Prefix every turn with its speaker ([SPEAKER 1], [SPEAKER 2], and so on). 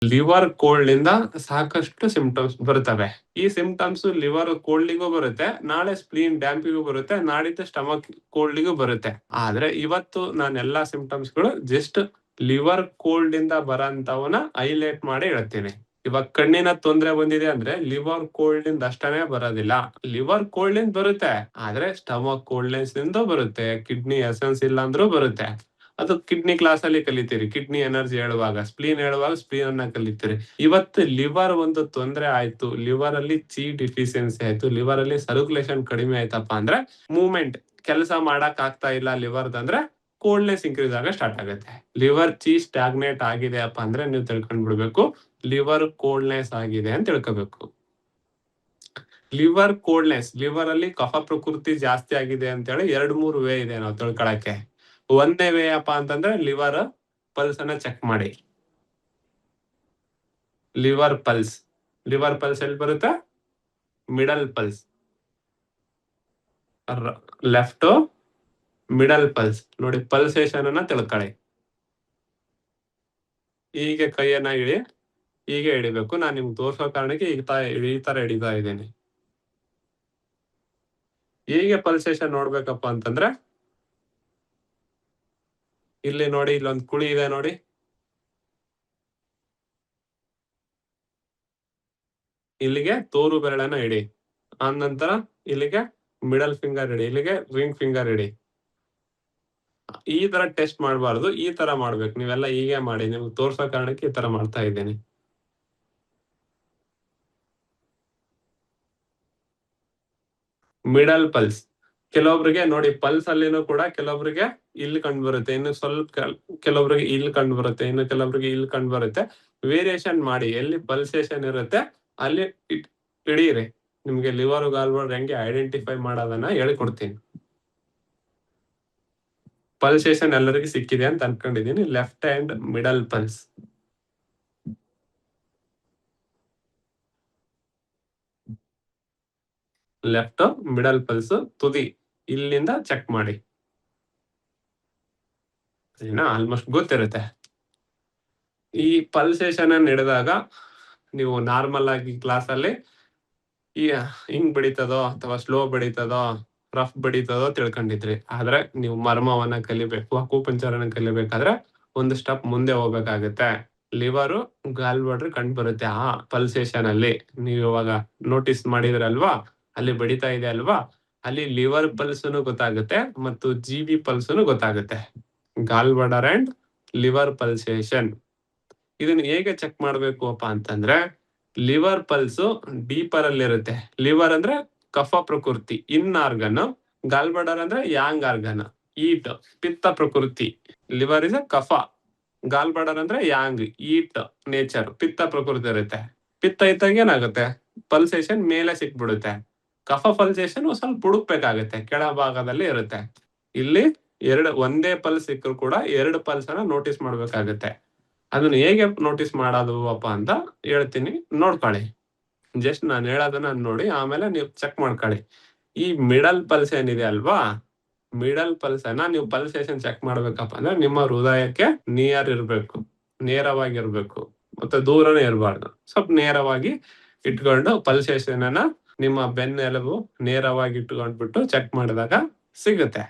[SPEAKER 1] Liver cold ಇಂದ ಸಾಕಷ್ಟು symptoms ಬರ್ತವೆ. ಈ ಸಿಂಪ್ಟಮ್ಸ್ ಲಿವರ್ ಕೋಲ್ಡ್‌ಗೂ ಬರುತ್ತೆ, ನಾಳೆ ಸ್ಪ್ಲೀನ್ ಡ್ಯಾಂಪಿಗೂ ಬರುತ್ತೆ, ನಾಡಿದ್ದು ಸ್ಟಮಕ್ ಕೋಲ್ಡ್‌ಗೂ ಬರುತ್ತೆ. ಆದ್ರೆ ಇವತ್ತು ನಾನು ಎಲ್ಲಾ ಸಿಂಪ್ಟಮ್ಸ್‌ಗಳು ಜಸ್ಟ್ ಲಿವರ್ ಕೋಲ್ಡ್ ಇಂದ ಬರೋಂತವನ್ನ ಹೈಲೈಟ್ ಮಾಡಿ ಹೇಳ್ತೀನಿ. ಇವಾಗ ಕಣ್ಣಿನ ತೊಂದ್ರೆ ಬಂದಿದೆ ಅಂದ್ರೆ ಲಿವರ್ ಕೋಲ್ಡ್ ಇಂದ ಅಷ್ಟನೇ ಬರೋದಿಲ್ಲ. ಲಿವರ್ ಕೋಲ್ಡ್ ಇಂದ ಬರುತ್ತೆ, ಆದ್ರೆ ಸ್ಟಮಕ್ ಕೋಲ್ಡ್‌ನೆಸ್ ಇಂದ ಬರುತ್ತೆ. ಕಿಡ್ನಿ ಎಸೆನ್ಸ್ ಇಲ್ಲ ಅಂದ್ರೂ ಬರುತ್ತೆ. ಅದು ಕಿಡ್ನಿ ಕ್ಲಾಸ್ ಅಲ್ಲಿ ಕಲಿತೀರಿ. ಕಿಡ್ನಿ ಎನರ್ಜಿ ಹೇಳುವಾಗ, ಸ್ಪ್ಲೀನ್ ಹೇಳುವಾಗ ಸ್ಪ್ಲೀನ್ ಅನ್ನ ಕಲಿತೀರಿ. ಇವತ್ತು ಲಿವರ್ ಒಂದು ತೊಂದ್ರೆ ಆಯ್ತು, ಲಿವರ್ ಅಲ್ಲಿ ಚಿ ಡಿಫಿಷಿಯನ್ಸಿ ಆಯ್ತು, ಲಿವರ್ ಅಲ್ಲಿ ಸರ್ಕ್ಯುಲೇಷನ್ ಕಡಿಮೆ ಆಯ್ತಪ್ಪ ಅಂದ್ರೆ ಮೂವ್‌ಮೆಂಟ್ ಕೆಲಸ ಮಾಡಕ್ ಆಗ್ತಾ ಇಲ್ಲ ಲಿವರ್‌ದ್ ಅಂದ್ರೆ ಕೋಲ್ಡ್‌ನೆಸ್ ಇನ್ಕ್ರೀಸ್ ಆಗ ಸ್ಟಾರ್ಟ್ ಆಗುತ್ತೆ. ಲಿವರ್ ಚಿ ಸ್ಟಾಗ್ನೇಟ್ ಆಗಿದೆಯಪ್ಪ ಅಂದ್ರೆ ನೀವು ತಿಳ್ಕೊಂಡ್ ಬಿಡ್ಬೇಕು ಲಿವರ್ ಕೋಲ್ಡ್‌ನೆಸ್ ಆಗಿದೆ ಅಂತ ತಿಳ್ಕೋಬೇಕು. ಲಿವರ್ ಕೋಲ್ಡ್‌ನೆಸ್, ಲಿವರ್ ಅಲ್ಲಿ ಕಫ ಪ್ರಕೃತಿ ಜಾಸ್ತಿ ಆಗಿದೆ ಅಂತ ಹೇಳಿ 2-3 ವೇ ಇದೆ ನಾವು ತಿಳ್ಕೊಳಕ್ಕೆ. ಒಂದೇ ವೇ ಅಪ್ಪ ಅಂತಂದ್ರೆ ಲಿವರ್ ಪಲ್ಸ್ ಅನ್ನ ಚೆಕ್ ಮಾಡಿ. ಲಿವರ್ ಪಲ್ಸ್ ಎಲ್ಲಿ ಬರುತ್ತೆ? Middle pulse. Left middle pulse ನೋಡಿ, ಪಲ್ಸೇಷನ್ ಅನ್ನ ತಿಳ್ಕೊಳ್ಳಿ. ಹೀಗೆ ಕೈಯನ್ನ ಇಳಿ, ಹೀಗೆ ಹಿಡಿಬೇಕು. ನಾನು ನಿಮ್ಗೆ ತೋರ್ಸೋ ಕಾರಣಕ್ಕೆ ಈ ತರ ಹಿಡಿತಾ ಇದ್ದೀನಿ. ಹೇಗೆ ಪಲ್ಸೇಷನ್ ನೋಡ್ಬೇಕಪ್ಪ ಅಂತಂದ್ರೆ ಇಲ್ಲಿ ನೋಡಿ, ಇಲ್ಲೊಂದು ಕುಳಿ ಇದೆ ನೋಡಿ. ಇಲ್ಲಿಗೆ ತೋರು ಬೆರಳನ್ನ ಇಡಿ. ಆ ನಂತರ ಇಲ್ಲಿಗೆ ಮಿಡಲ್ ಫಿಂಗರ್ ಇಡಿ, ಇಲ್ಲಿಗೆ ರಿಂಗ್ ಫಿಂಗರ್ ಇಡಿ. ಈ ತರ ಟೆಸ್ಟ್ ಮಾಡಬಾರ್ದು, ಈ ತರ ಮಾಡ್ಬೇಕು. ನೀವೆಲ್ಲ ಹೀಗೆ ಮಾಡಿ, ನಿಮ್ಗೆ ತೋರ್ಸೋ ಕಾರಣಕ್ಕೆ ಈ ತರ ಮಾಡ್ತಾ ಇದ್ದೀನಿ. ಮಿಡಲ್ ಪಲ್ಸ್ ಕೆಲವೊಬ್ರಿಗೆ ನೋಡಿ, ಪಲ್ಸ್ ಅಲ್ಲಿನೂ ಕೂಡ ಕೆಲವೊಬ್ರಿಗೆ ಇಲ್ಲಿ ಕಂಡು ಬರುತ್ತೆ, ಇನ್ನು ಸ್ವಲ್ಪ ಕೆಲವೊಬ್ರಿಗೆ ಇಲ್ಲಿ ಕಂಡು ಬರುತ್ತೆ, ಇನ್ನು ಕೆಲವೊಬ್ರಿಗೆ ಇಲ್ಲಿ ಕಂಡು ಬರುತ್ತೆ. ವೇರಿಯೇಷನ್ ಮಾಡಿ, ಎಲ್ಲಿ ಪಲ್ಸೇಷನ್ ಇರುತ್ತೆ ಅಲ್ಲಿ ಹಿಡೀರಿ. ನಿಮ್ಗೆ ಲಿವರ್ ಗಾಲ್ವಾಲ್ಡ್ ಹೆಂಗೆ ಐಡೆಂಟಿಫೈ ಮಾಡೋದನ್ನ ಹೇಳ್ಕೊಡ್ತೀನಿ. ಪಲ್ಸೇಷನ್ ಎಲ್ಲರಿಗೂ ಸಿಕ್ಕಿದೆ ಅಂತ ಅನ್ಕೊಂಡಿದೀನಿ. Left hand middle pulse, left middle pulse ತುದಿ ಇಲ್ಲಿಂದ ಚೆಕ್ ಮಾಡಿ. ಆಲ್ಮೋಸ್ಟ್ ಗೊತ್ತಿರುತ್ತೆ. ಈ ಪಲ್ಸೇಷನ್ ಅನ್ನು ಹಿಡಿದಾಗ ನೀವು ನಾರ್ಮಲ್ ಆಗಿ ಕ್ಲಾಸ್ ಅಲ್ಲಿ ಹಿಂಗ್ ಬಡಿತದೋ ಅಥವಾ ಸ್ಲೋ ಬಡಿತದೋ ರಫ್ ಬಡಿತದೋ ತಿಳ್ಕೊಂಡಿದ್ರಿ. ಆದ್ರೆ ನೀವು ಮರ್ಮವನ್ನ ಕಲಿಬೇಕು, ಅಕುಪಂಚರನ್ನ ಕಲಿಬೇಕಾದ್ರೆ ಒಂದು ಸ್ಟೆಪ್ ಮುಂದೆ ಹೋಗ್ಬೇಕಾಗತ್ತೆ. ಲಿವರು ಗಾಲ್ವಾಲ್ಡ್ ಕಂಡು ಬರುತ್ತೆ ಆ ಪಲ್ಸೇಷನ್ ಅಲ್ಲಿ. ನೀವು ಇವಾಗ ನೋಟಿಸ್ ಮಾಡಿದ್ರಲ್ವಾ, ಅಲ್ಲಿ ಬಡಿತಾ ಇದೆ ಅಲ್ವಾ, ಅಲ್ಲಿ ಲಿವರ್ ಪಲ್ಸ್ನು ಗೊತ್ತಾಗುತ್ತೆ ಮತ್ತು ಜಿಬಿ ಪಲ್ಸ್ನು ಗೊತ್ತಾಗುತ್ತೆ. ಗಾಲ್ವಾಲ್ಡ್ ಅಂಡ್ ಲಿವರ್ ಪಲ್ಸೇಷನ್. ಇದನ್ನ ಹೇಗೆ ಚೆಕ್ ಮಾಡ್ಬೇಕು ಅಪ್ಪ ಅಂತಂದ್ರೆ, ಲಿವರ್ ಪಲ್ಸ್ ಡೀಪರ್ ಅಲ್ಲಿ ಇರುತ್ತೆ. ಲಿವರ್ ಅಂದ್ರೆ ಕಫ ಪ್ರಕೃತಿ, ಇನ್ ಆರ್ಗನ್. ಗಾಲ್ಬಡರ್ ಅಂದ್ರೆ ಯಾಂಗ್ ಆರ್ಗನ್, ಈಟ್ ಪಿತ್ತ ಪ್ರಕೃತಿ. ಲಿವರ್ ಇಸ್ ಕಫ, ಗಾಲ್ಬಡರ್ ಅಂದ್ರೆ ಯಾಂಗ್ ಈಟ್ ನೇಚರ್, ಪಿತ್ತ ಪ್ರಕೃತಿ ಇರುತ್ತೆ. ಪಿತ್ತ ಇದ್ದಾಗ ಏನಾಗುತ್ತೆ, ಪಲ್ಸೇಷನ್ ಮೇಲೆ ಸಿಕ್ಬಿಡುತ್ತೆ. ಕಫ ಪಲ್ಸೇಷನ್ ಸ್ವಲ್ಪ ಹುಡುಕ್ಬೇಕಾಗುತ್ತೆ, ಕೆಳ ಭಾಗದಲ್ಲಿ ಇರುತ್ತೆ. ಇಲ್ಲಿ ಒಂದೇ ಪಲ್ಸ್ ಸಿಕ್ಕರು ಕೂಡ 2 ಪಲ್ಸ್ ಅನ್ನ ನೋಟಿಸ್ ಮಾಡ್ಬೇಕಾಗುತ್ತೆ. ಅದನ್ನ ಹೇಗೆ ನೋಟಿಸ್ ಮಾಡೋದು ಅಪ್ಪ ಅಂತ ಹೇಳ್ತೀನಿ, ನೋಡ್ಕೊಳ್ಳಿ. ಜಸ್ಟ್ ನಾನು ಹೇಳೋದನ್ನ ನೋಡಿ ಆಮೇಲೆ ನೀವು ಚೆಕ್ ಮಾಡ್ಕೊಳ್ಳಿ. ಈ ಮಿಡಲ್ ಪಲ್ಸ್ ಏನಿದೆ ಅಲ್ವಾ, ಮಿಡಲ್ ಪಲ್ಸ್ ಅನ್ನ ನೀವು ಪಲ್ಸೇಷನ್ ಚೆಕ್ ಮಾಡ್ಬೇಕಪ್ಪ ಅಂದ್ರೆ ನಿಮ್ಮ ಹೃದಯಕ್ಕೆ ನಿಯರ್ ಇರ್ಬೇಕು, ನೇರವಾಗಿರ್ಬೇಕು, ಮತ್ತೆ ದೂರನೇ ಇರಬಾರ್ದು. ಸ್ವಲ್ಪ ನೇರವಾಗಿ ಇಟ್ಕೊಂಡು ಪಲ್ಸೇಷನ್ ಅನ್ನ ನಿಮ್ಮ ಬೆನ್ನೆಲುಬು ನೇರವಾಗಿ ಇಟ್ಕೊಂಡ್ಬಿಟ್ಟು ಚೆಕ್ ಮಾಡಿದಾಗ ಸಿಗುತ್ತೆ.